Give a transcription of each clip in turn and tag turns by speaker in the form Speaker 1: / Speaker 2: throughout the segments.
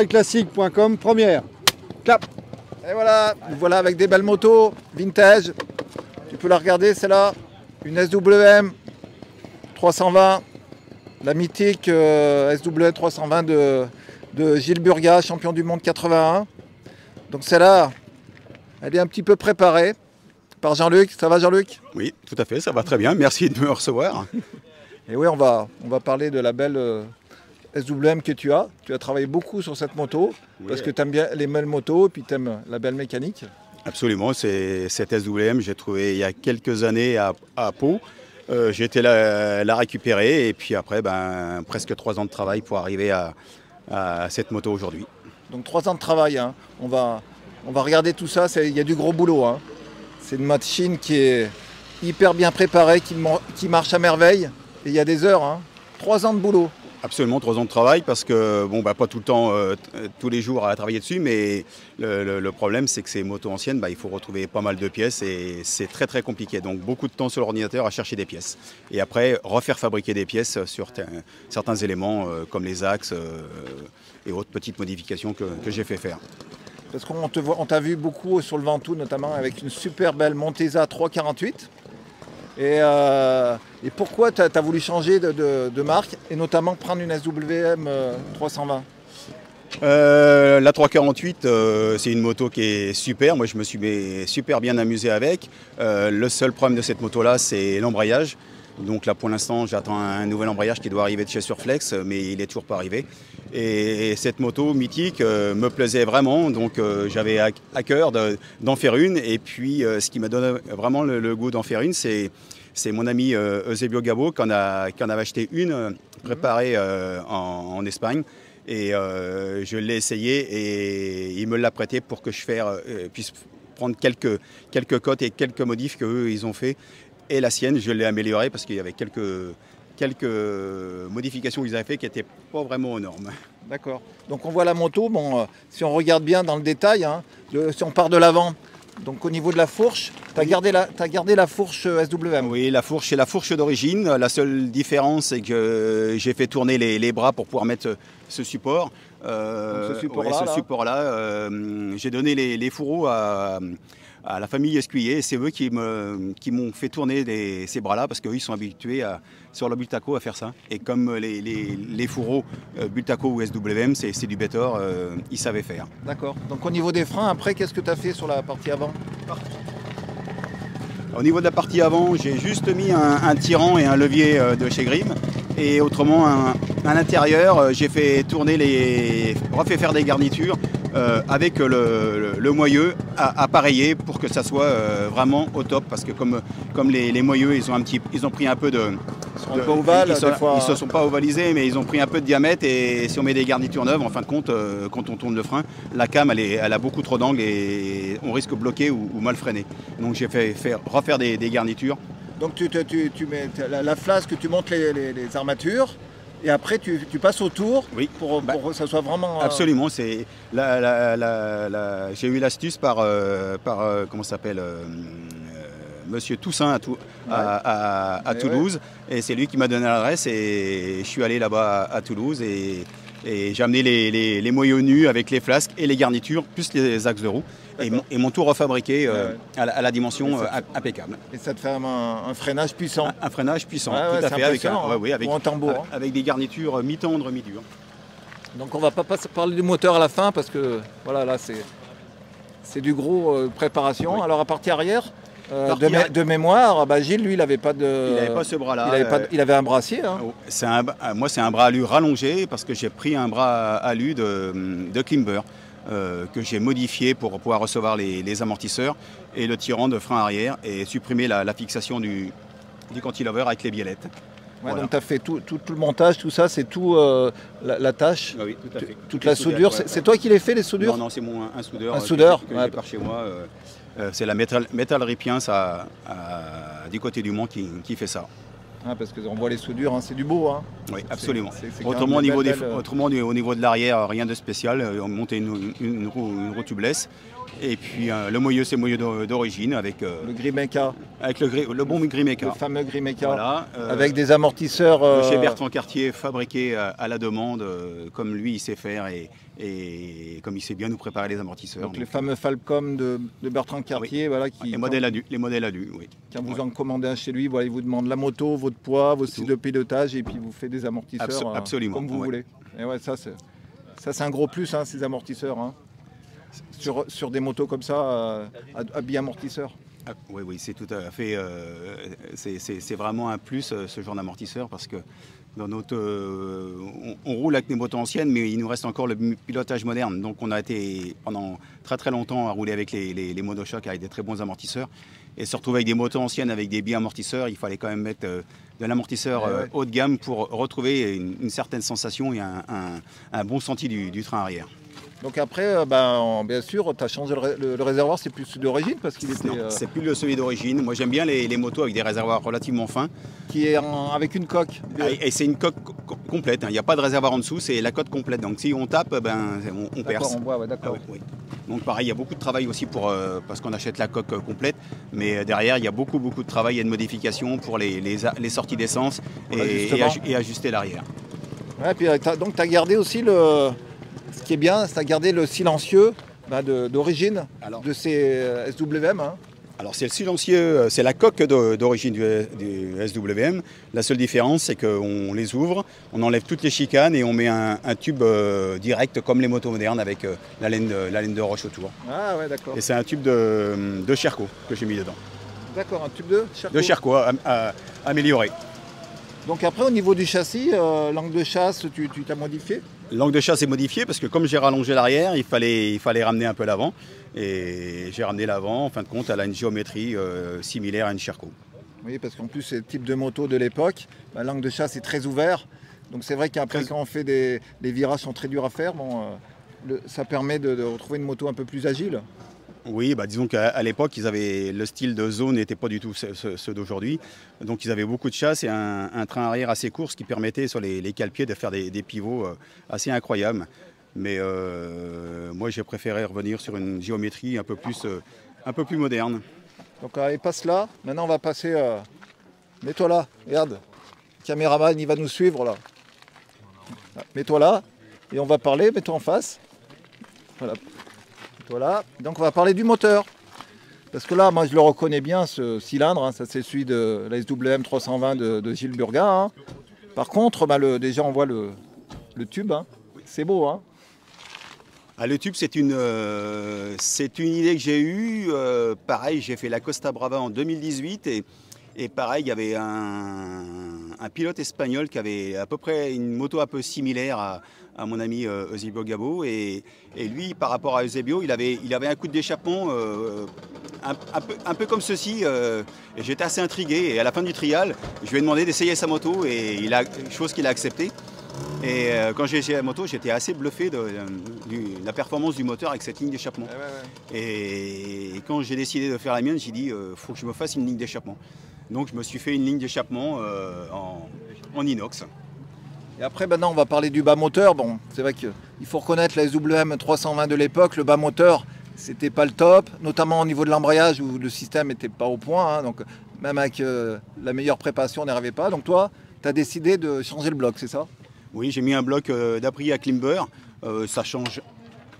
Speaker 1: classique.com, première. Clap.
Speaker 2: Et voilà, nous voilà avec des belles motos vintage. Tu peux la regarder, c'est là. Une SWM 320, la mythique SW 320 de Gilles Burga, champion du monde 81. Donc celle-là, elle est un petit peu préparée par Jean-Luc. Ça va Jean-Luc?
Speaker 3: Oui, tout à fait, ça va très bien. Merci de me recevoir.
Speaker 2: Et oui, on va parler de la belle SWM que tu as. Tu as travaillé beaucoup sur cette moto, oui, parce que tu aimes bien les belles motos et puis tu aimes la belle mécanique.
Speaker 3: Absolument, c'est cette SWM, j'ai trouvé il y a quelques années à Pau. J'ai été la récupérer et puis après, presque 3 ans de travail pour arriver à cette moto aujourd'hui.
Speaker 2: Donc 3 ans de travail, hein. On va regarder tout ça, il y a du gros boulot, hein. C'est une machine qui est hyper bien préparée, qui marche à merveille. Et il y a des heures, hein. 3 ans de boulot.
Speaker 3: Absolument, 3 ans de travail parce que, bon, pas tout le temps, tous les jours à travailler dessus, mais le problème c'est que ces motos anciennes, il faut retrouver pas mal de pièces et c'est très très compliqué. Donc beaucoup de temps sur l'ordinateur à chercher des pièces. Et après, refaire fabriquer des pièces sur certains éléments comme les axes et autres petites modifications que j'ai fait faire.
Speaker 2: Parce qu'on t'a vu beaucoup sur le Ventoux, notamment avec une super belle Montesa 348. Et pourquoi tu as voulu changer de marque et notamment prendre une SWM 320 ?
Speaker 3: La 348, c'est une moto qui est super. Moi, je me suis super bien amusé avec. Le seul problème de cette moto-là, c'est l'embrayage. Donc là, pour l'instant, j'attends un nouvel embrayage qui doit arriver de chez Surflex, mais il n'est toujours pas arrivé. Et cette moto mythique me plaisait vraiment, donc j'avais à cœur d'en faire une. Et puis, ce qui m'a donné vraiment le goût d'en faire une, c'est mon ami Eusebio Gabo qui en avait acheté une préparée en Espagne. Et je l'ai essayé et il me l'a prêté pour que je puisse prendre quelques cotes et quelques modifs qu'eux ils ont fait. Et la sienne, je l'ai améliorée parce qu'il y avait quelques modifications qu'ils avaient fait qui n'étaient pas vraiment aux normes.
Speaker 2: D'accord. Donc on voit la moto, bon, si on regarde bien dans le détail, hein, si on part de l'avant, donc au niveau de la fourche, tu as gardé la fourche SWM.
Speaker 3: Oui, la fourche, c'est la fourche d'origine. La seule différence, c'est que j'ai fait tourner les bras pour pouvoir mettre ce support.
Speaker 2: Ce support-là,
Speaker 3: j'ai donné les fourreaux à la famille Escuyer, et c'est eux qui m'ont fait tourner ces bras-là parce qu'eux ils sont habitués sur le Bultaco à faire ça. Et comme les fourreaux Bultaco ou SWM, c'est du Bettor, ils savaient faire.
Speaker 2: D'accord. Donc au niveau des freins, après, qu'est-ce que tu as fait sur la partie avant ?
Speaker 3: Au niveau de la partie avant, j'ai juste mis un tirant et un levier de chez Grimm. Et autrement, à l'intérieur, j'ai fait refait faire des garnitures avec le moyeu appareillé pour que ça soit vraiment au top. Parce que comme les moyeux, ils ont pris un peu de... Ils se sont pas ovalisés, mais ils ont pris un peu de diamètre. Et si on met des garnitures neuves, en fin de compte, quand on tourne le frein, la cam, elle a beaucoup trop d'angles et on risque de bloquer ou mal freiner. Donc j'ai fait refaire des garnitures.
Speaker 2: Donc tu mets la flasque, tu montes les armatures et après tu passes autour, oui, pour que ça soit vraiment...
Speaker 3: Absolument, j'ai eu l'astuce par comment ça s'appelle, Monsieur Toussaint à Toulouse, ouais. Et c'est lui qui m'a donné l'adresse et je suis allé là-bas à Toulouse et j'ai amené les moyeux nus avec les flasques et les garnitures, plus les axes de roue. Et mon tout refabriqué à la dimension impeccable.
Speaker 2: Et ça te fait un freinage puissant.
Speaker 3: Un freinage puissant,
Speaker 2: tout à fait, avec
Speaker 3: un
Speaker 2: tambour.
Speaker 3: Avec des garnitures mi-tendres, mi-dures.
Speaker 2: Donc on va pas parler du moteur à la fin parce que voilà, là c'est du gros préparation. Oui. Alors à partie arrière, de mémoire, Gilles, lui, il n'avait pas de...
Speaker 3: Il n'avait pas ce bras-là.
Speaker 2: Il avait un brassier. Hein.
Speaker 3: Moi, c'est un bras alu rallongé parce que j'ai pris un bras alu de Klimber. Que j'ai modifié pour pouvoir recevoir les amortisseurs et le tirant de frein arrière et supprimer la fixation du cantilever avec les biellettes.
Speaker 2: Ouais, voilà. Donc tu as fait tout le montage, tout ça, c'est tout la tâche,
Speaker 3: oui, tout à fait.
Speaker 2: Toute la soudure. Ouais. C'est toi qui les fais, les soudures?
Speaker 3: Non, c'est un soudeur.
Speaker 2: Un soudeur
Speaker 3: que j'ai par chez moi. C'est la Metal Ripiens du côté du Mans qui fait ça.
Speaker 2: Ah, parce qu'on voit les soudures, hein, c'est du beau. Hein.
Speaker 3: Oui, absolument. Autrement, au niveau de l'arrière, rien de spécial. On montait une roue tubeless. Et puis le moyeu, c'est le moyeu d'origine avec
Speaker 2: le Grimeca.
Speaker 3: Avec le bon Grimeca.
Speaker 2: Le fameux Grimeca.
Speaker 3: Voilà,
Speaker 2: avec des amortisseurs.
Speaker 3: Chez Bertrand Cartier, fabriqué à la demande, comme lui il sait faire. Et Et comme il sait bien nous préparer les amortisseurs.
Speaker 2: Donc les fameux Falcom de Bertrand Cartier,
Speaker 3: oui.
Speaker 2: Voilà,
Speaker 3: Les modèles adus, oui.
Speaker 2: Quand vous en commandez un chez lui, voilà, il vous demande la moto, votre poids, vos styles de pilotage, et puis il vous fait des amortisseurs
Speaker 3: absolument,
Speaker 2: comme vous voulez. Et ouais, ça c'est un gros plus, hein, ces amortisseurs. Hein. Sur des motos comme ça, à biamortisseur.
Speaker 3: Ah, oui, c'est tout à fait. C'est vraiment un plus ce genre d'amortisseur parce que dans notre, on roule avec des motos anciennes, mais il nous reste encore le pilotage moderne. Donc on a été pendant très longtemps à rouler avec les monochocs avec des très bons amortisseurs. Et se retrouver avec des motos anciennes avec des biamortisseurs, il fallait quand même mettre de l'amortisseur haut de gamme pour retrouver une certaine sensation et un bon senti du train arrière.
Speaker 2: Donc après, bien sûr, tu as changé le réservoir, c'est plus celui d'origine parce qu'il était...
Speaker 3: Non, c'est plus celui d'origine. Moi j'aime bien les motos avec des réservoirs relativement fins.
Speaker 2: Qui est avec une coque.
Speaker 3: Et c'est une coque complète, hein. Il n'y a pas de réservoir en dessous, c'est la coque complète. Donc si on tape, on perce.
Speaker 2: En bois, ouais, d'accord.
Speaker 3: Oui. Donc pareil, il y a beaucoup de travail aussi parce qu'on achète la coque complète. Mais derrière, il y a beaucoup de travail et de modifications pour les sorties d'essence et ajuster l'arrière.
Speaker 2: Ouais, puis donc tu as gardé aussi ce qui est bien, c'est garder le silencieux d'origine de ces SWM. Hein.
Speaker 3: Alors c'est le silencieux, c'est la coque d'origine du SWM. La seule différence, c'est qu'on les ouvre, on enlève toutes les chicanes et on met un tube direct comme les motos modernes avec la laine de roche autour.
Speaker 2: Ah ouais, d'accord.
Speaker 3: Et c'est un tube de Sherco que j'ai mis dedans.
Speaker 2: D'accord, un tube de Sherco.
Speaker 3: De Sherco amélioré.
Speaker 2: Donc après, au niveau du châssis, l'angle de chasse, tu t'as modifié?
Speaker 3: L'angle de chasse est modifié parce que comme j'ai rallongé l'arrière, il fallait ramener un peu l'avant. Et j'ai ramené l'avant, en fin de compte, elle a une géométrie similaire à une Sherco.
Speaker 2: Oui, parce qu'en plus, c'est le type de moto de l'époque. L'angle de chasse est très ouvert. Donc c'est vrai qu'après, quand on fait les virages sont très durs à faire, ça permet de retrouver une moto un peu plus agile.
Speaker 3: Oui, disons qu'à l'époque, le style de zone n'était pas du tout ceux d'aujourd'hui. Donc ils avaient beaucoup de chasse et un train arrière assez court, ce qui permettait sur les cale-pieds de faire des pivots assez incroyables. Mais moi, j'ai préféré revenir sur une géométrie un peu plus moderne.
Speaker 2: Donc allez, passe là. Maintenant, on va passer... Mets-toi là, regarde. Le caméraman, il va nous suivre là. Mets-toi là. Et on va parler, mets-toi en face. Voilà. Voilà, donc on va parler du moteur. Parce que là, moi je le reconnais bien, ce cylindre, hein, ça c'est celui de la SWM 320 de Gilles Burgat. Hein. Par contre, déjà on voit le tube, hein. C'est beau. Hein.
Speaker 3: Ah, le tube, c'est une idée que j'ai eue. Pareil, j'ai fait la Costa Brava en 2018 et pareil, il y avait un pilote espagnol qui avait à peu près une moto un peu similaire à mon ami Eusebio Gabo. Et lui, par rapport à Eusebio, il avait un coup d'échappement un peu comme ceci. Et j'étais assez intrigué. Et à la fin du trial, je lui ai demandé d'essayer sa moto, chose qu'il a acceptée. Et quand j'ai essayé la moto, j'étais assez bluffé de la performance du moteur avec cette ligne d'échappement. Ouais. Et quand j'ai décidé de faire la mienne, j'ai dit faut que je me fasse une ligne d'échappement. Donc je me suis fait une ligne d'échappement en inox.
Speaker 2: Et après, maintenant, on va parler du bas moteur. Bon, c'est vrai qu'il faut reconnaître la SWM 320 de l'époque. Le bas moteur, c'était pas le top, notamment au niveau de l'embrayage où le système n'était pas au point. Hein, donc même avec la meilleure préparation, on n'y arrivait pas. Donc toi, tu as décidé de changer le bloc, c'est ça?
Speaker 3: Oui, j'ai mis un bloc d'abri à Klimber. Ça change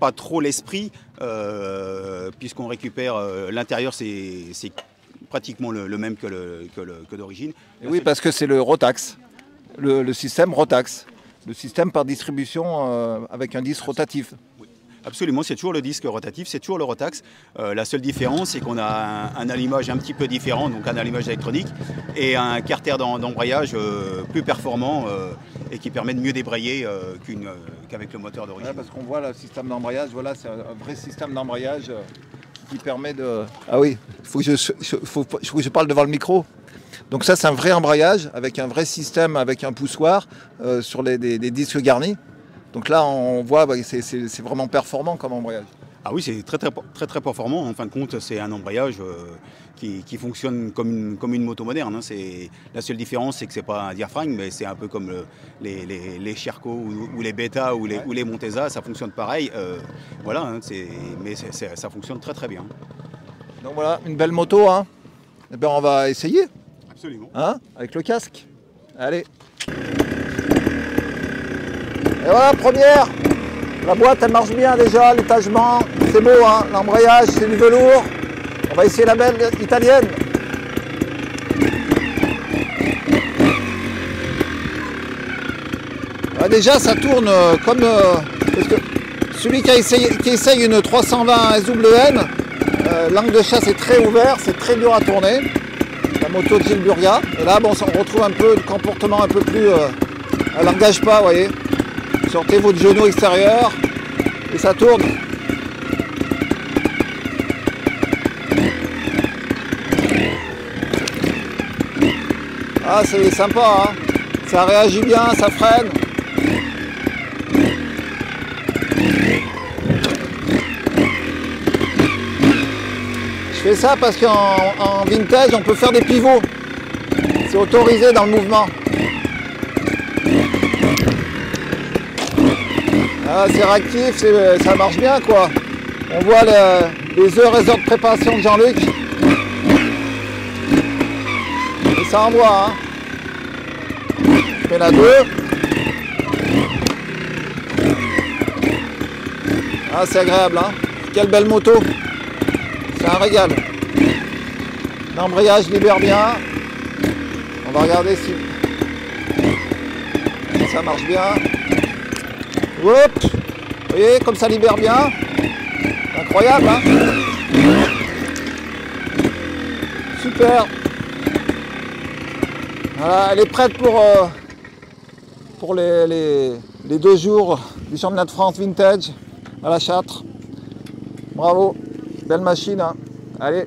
Speaker 3: pas trop l'esprit, puisqu'on récupère l'intérieur, c'est pratiquement le même que d'origine.
Speaker 2: Oui, parce que c'est le Rotax, le système Rotax, le système par distribution avec un disque rotatif.
Speaker 3: Oui, absolument, c'est toujours le disque rotatif, c'est toujours le Rotax. La seule différence, c'est qu'on a un allumage un petit peu différent, donc un allumage électronique, et un carter d'embrayage plus performant et qui permet de mieux débrayer qu'avec le moteur d'origine.
Speaker 2: Ouais, parce qu'on voit le système d'embrayage, voilà, c'est un vrai système d'embrayage qui permet de... Ah oui, il faut que je parle devant le micro. Donc ça, c'est un vrai embrayage avec un vrai système, avec un poussoir sur des disques garnis. Donc là, on voit que c'est vraiment performant comme embrayage.
Speaker 3: Ah oui, c'est très performant. En fin de compte, c'est un embrayage qui fonctionne comme une moto moderne. Hein. La seule différence, c'est que c'est pas un diaphragme, mais c'est un peu comme les Sherco ou les Beta ou les Montesa. Ça fonctionne pareil. Voilà, hein, mais ça fonctionne très bien.
Speaker 2: Donc voilà, une belle moto. Hein. Eh bien, on va essayer.
Speaker 3: Absolument.
Speaker 2: Hein, avec le casque. Allez. Et voilà, première. La boîte, elle marche bien déjà, l'étagement, c'est beau, hein. L'embrayage, c'est du velours. On va essayer la belle italienne. Déjà, ça tourne comme... parce que celui qui essaye une 320 SWN, l'angle de chasse est très ouvert, c'est très dur à tourner. La moto de Gilles Burga. Et là, bon, on retrouve un peu de comportement un peu plus... elle n'engage pas, vous voyez. Sortez votre genou extérieur et ça tourne. Ah, c'est sympa, hein. Ça réagit bien, ça freine. Je fais ça parce qu'en vintage, on peut faire des pivots. C'est autorisé dans le mouvement. Ah, c'est réactif, ça marche bien, quoi. On voit les heures et heures de préparation de Jean-Luc. Et ça envoie, hein. Je mets la 2. Ah, c'est agréable, hein. Quelle belle moto. C'est un régal. L'embrayage libère bien. On va regarder si ça marche bien. Hop. Vous voyez comme ça libère bien. Incroyable, hein. Super. Voilà, elle est prête pour les 2 jours du championnat de France vintage à la Châtre. Bravo, belle machine, hein. Allez.